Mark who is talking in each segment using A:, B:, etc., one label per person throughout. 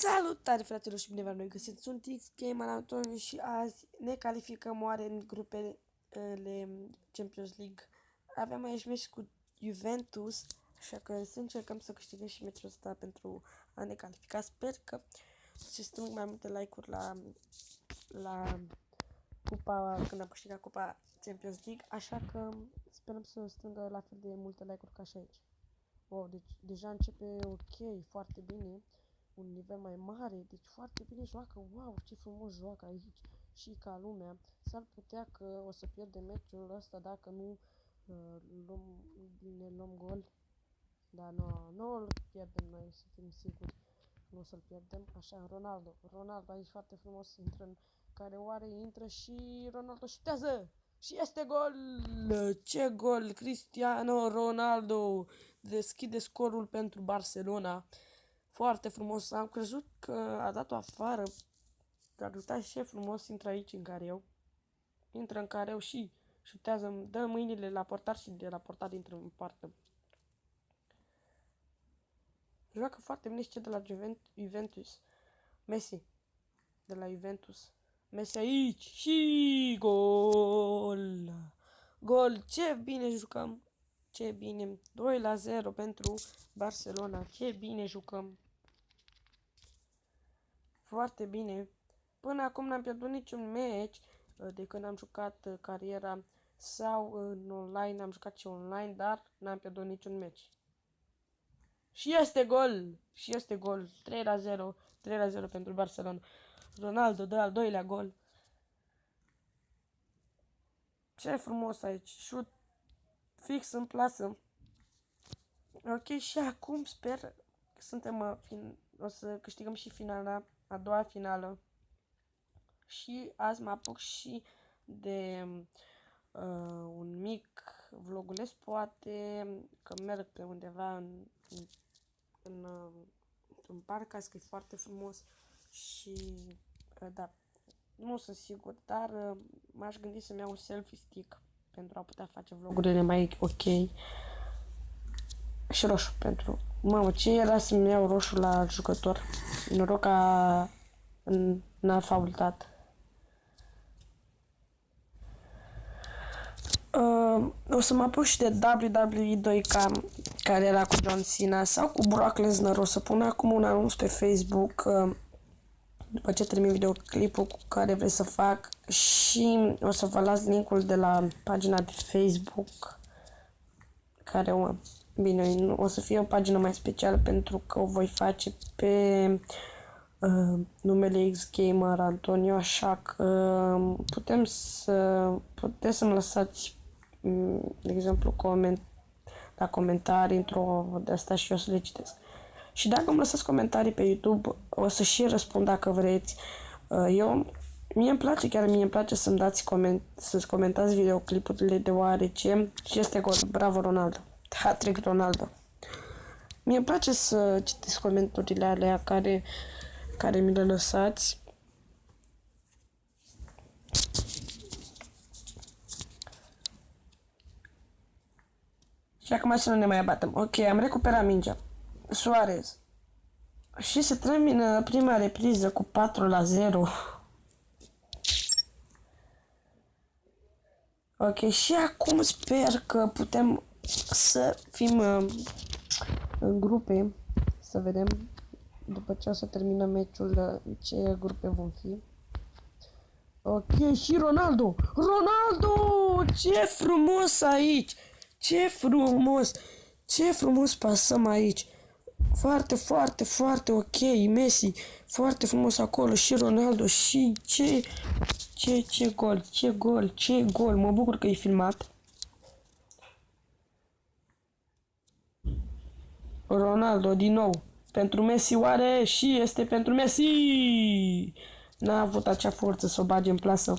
A: Salutare, fraților, și bine v-am noi găsit. Sunt X-Gamer Antonio și azi ne calificăm oare în grupele Champions League. Avem aici meci cu Juventus, așa că să încercăm să câștigăm și meciul ăsta pentru a ne califica. Sper că se strâng mai multe like-uri la cupa, când am câștigat cupa Champions League, așa că sperăm să strângă la fel de multe like-uri ca și aici. Wow, deci deja începe ok, foarte bine, un nivel mai mare, deci foarte bine joacă, wow, ce frumos joacă aici și ca lumea. S-ar putea că o să pierdem meciul ăsta dacă nu ne luăm gol, dar nu îl pierdem noi, să fim siguri, nu o să-l pierdem. Așa, Ronaldo aici foarte frumos, intră în care oare intră și Ronaldo șutează! Și este gol! Ce gol! Cristiano Ronaldo deschide scorul pentru Barcelona. Foarte frumos. Am crezut că a dat-o afară. Dar uitați ce frumos intră aici în careu. Intră în careu și șutează, dă mâinile la portar și de la portar intră în poartă. Joacă foarte bine și ce de la Juventus. Messi. De la Juventus. Messi aici și gol! Gol! Ce bine jucăm! Ce bine! 2-0 pentru Barcelona. Ce bine jucăm! Foarte bine! Până acum n-am pierdut niciun meci de când am jucat cariera sau în online. Am jucat și online, dar n-am pierdut niciun meci. Și este gol! Și este gol! 3-0. 3-0 pentru Barcelona. Ronaldo dă al doilea gol. Ce frumos aici. Șut fix în plasă. Ok, și acum sper că suntem o să câștigăm și finala, a doua finală. Și azi mă apuc și de un mic vloguleț, poate că merg pe undeva în parc, azi că e foarte frumos și da, nu sunt sigur, dar m-aș gândi să-mi iau un selfie stick pentru a putea face vlogurile mai ok. Și roșu pentru... Mamă, ce era să-mi iau roșu la jucător? Noroc că n-a faultat. O să mă apuc și de WWE 2K, care era cu John Cena, sau cu Brock Lesnar. O să pun acum un anunț pe Facebook după ce termin videoclipul cu care vrei să fac și o să vă las linkul de la pagina de Facebook care bine, o să fie o pagină mai specială pentru că o voi face pe numele X-Gamer Antonio, așa că puteți să-mi lăsați, de exemplu, la comentarii într-o de asta și eu să le citesc. Și dacă îmi lăsați comentarii pe YouTube, o să și răspund dacă vreți. Mie îmi place să-mi dați să-ți comentați videoclipurile, deoarece și este gol. Bravo Ronaldo. Hat-trick Ronaldo. Mie îmi place să citesc comentariile alea care mi le lăsați. Și acum să nu ne mai abatem. Ok, am recuperat mingea. Suarez. Și se termină prima repriză cu 4-0. Ok, și acum sper că putem să fim în grupe, să vedem după ce o să termină meciul ce grupe vom fi. Ok, și Ronaldo! Ronaldo! Ce frumos aici! Ce frumos! Ce frumos pasăm aici! Foarte, foarte, foarte ok, Messi, foarte frumos acolo și Ronaldo și ce gol, ce gol, ce gol, mă bucur că e filmat. Ronaldo din nou, pentru Messi oare și este pentru Messi! N-a avut acea forță să o bage în plasă.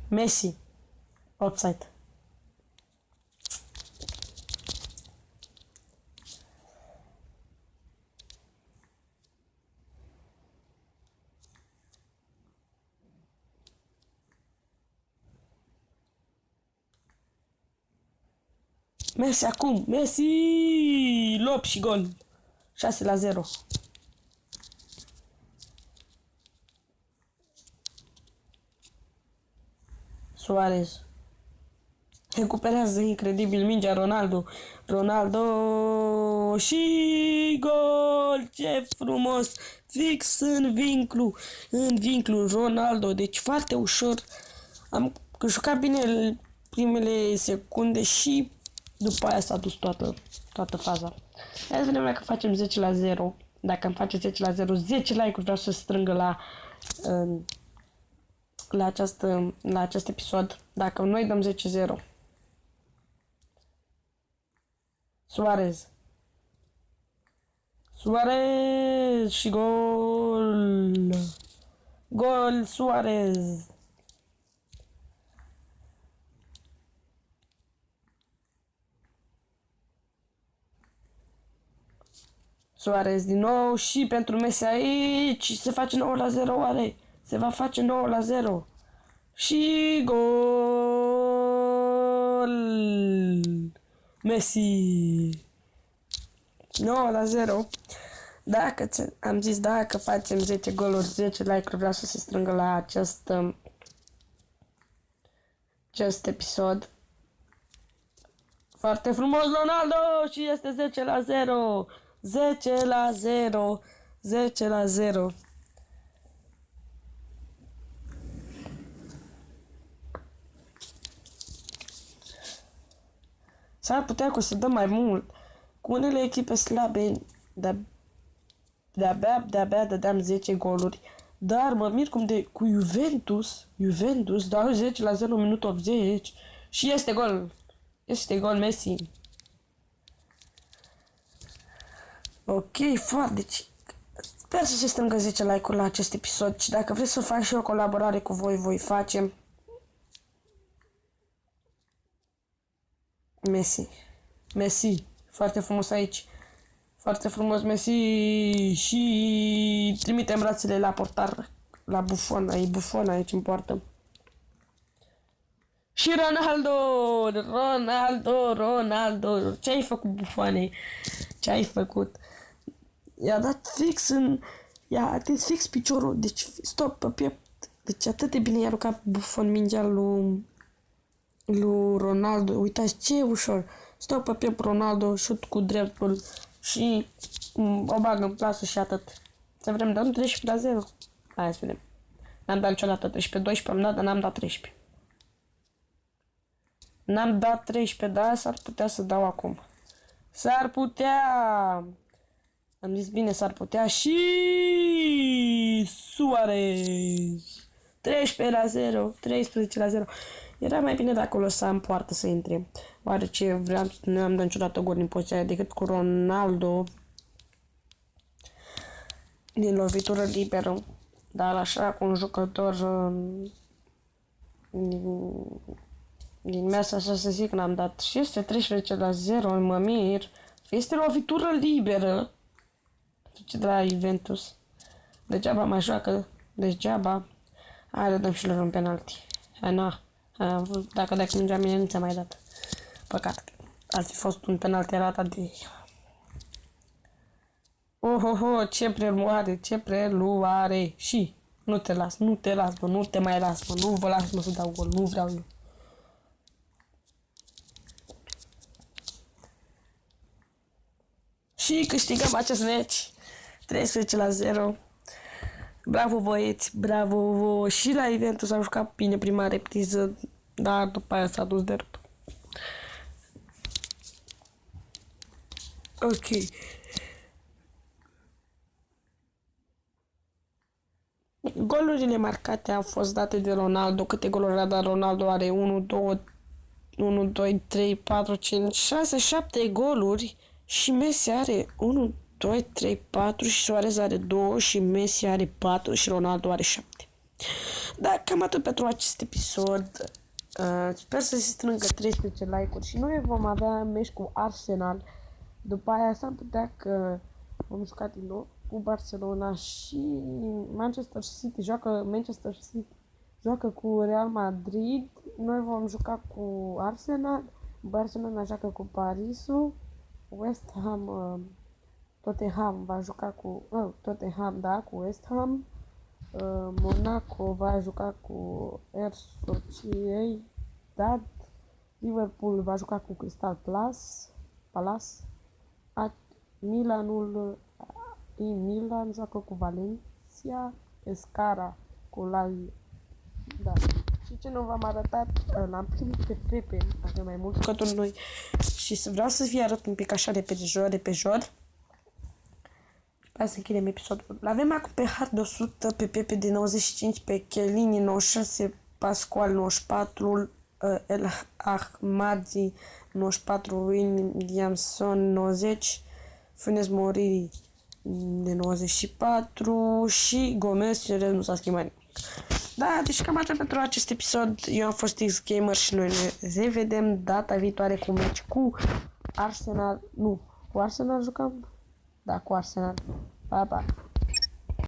A: Messi, offside. Messi acum, Messi! Lop și gol. 6-0. Suarez. Recuperează incredibil mingea Ronaldo. Ronaldo și gol! Ce frumos! Fix în vinclu. În vinclu Ronaldo. Deci foarte ușor. Am jucat bine primele secunde și după aia s-a dus toată faza. Hai să vedem dacă facem 10-0. Dacă îmi face 10-0, 10 like-uri vreau să strângă la acest episod. Dacă noi dăm 10-0. Suarez. Suarez și gol. Gol Suarez. Suarez din nou și pentru Messi aici se face 9-0 oare? Se va face 9-0. Și gol! Messi! 9-0. Am zis dacă facem 10 goluri, 10 like-uri, vreau să se strângă la acest episod. Foarte frumos Ronaldo și este 10-0. 10-0. 10-0. S-ar putea să dăm mai mult. Cu unele echipe slabe, de-abia dădeam 10 goluri. Dar mă mir cu Juventus dau 10-0 minutul 80 și este gol. Este gol Messi. Ok, foarte. Deci, sper să se strângă 10 like-uri la acest episod și dacă vreți să fac și o colaborare cu voi face. Messi. Foarte frumos aici. Foarte frumos Messi și trimitem brațele la portar. La Buffon. E Buffon aici în poartă. Și Ronaldo. Ce ai făcut, Buffoane? Ce ai făcut? I-a dat i-a atins fix piciorul. Deci stop pe piept. Deci atât de bine i-a aruncat Buffon mingea lui Ronaldo. Uitați ce ușor. Stop pe piept Ronaldo, șut cu dreptul și o bagă în plasă și atât. Să vrem, dăm 13-0. Hai să vedem. N-am dat niciodată 13-12, am dat, dar n-am dat 13. N-am dat 13, dar s-ar putea să dau acum. S-ar putea! Am zis bine, s-ar putea și Suarez! 13-0. Era mai bine dacă o lăsam în poartă să intre. Oarece nu am dat niciodată gol din poziția aia decât cu Ronaldo din lovitură liberă. Dar așa cu un jucător din mesa, așa să zic, n-am dat. Și este 13-0, mă mir. Este lovitură liberă. Ce de la Juventus. Degeaba mai joacă. Degeaba. Hai, le dăm și lor un penalti. Hai, na. Dacă dai cu mingea mine, nu ți-a mai dat. Păcat. Ar fi fost un penalti ratat de... ce preluare. Și nu te las, nu te mai las, mă. Nu vă las, mă, să dau gol. Nu vreau eu. Și câștigăm acest meci 13-0. Bravo băieți, bravo. Și la Juventus am jucat bine prima repriză, dar după aia s-a dus drept. Ok. Golurile marcate au fost date de Ronaldo. Câte goluri a dat Ronaldo? Are 1, 2, 3, 4, 5, 6, 7 goluri. Și Messi are 1, 2, 3, 4 și Suarez are 2 și Messi are 4 și Ronaldo are 7. Da, cam atât pentru acest episod. Sper să se strângă 13 like-uri și noi vom avea meci cu Arsenal. După aia s-ar putea că vom juca din nou cu Barcelona și Manchester City. Manchester City joacă cu Real Madrid. Noi vom juca cu Arsenal. Barcelona joacă cu Parisul, West Ham, Tottenham va juca cu Tottenham, da, cu West Ham, Monaco va juca cu Real Sociedad, Liverpool va juca cu Crystal Palace, Milan joacă cu Valencia, Pescara cu da. Și ce nu v-am arătat, l-am primit pe Pepe, avem mai mult jucători noi și vreau să vi arăt un pic așa repejor. Hai să închidem episodul. L-avem acum pe Hard de 100, pe Pepe de 95, pe Chiellini 96, Pascual 94, El Ahmadi 94, Williamson 90, Funes Mori de 94 și Gomez și nu s-a schimbat nimic. Da, deci cam atât pentru acest episod. Eu am fost X-Gamer și noi ne revedem data viitoare cu meci cu Arsenal. Nu, cu Arsenal jucăm? Da, cu Arsenal. Pa, pa!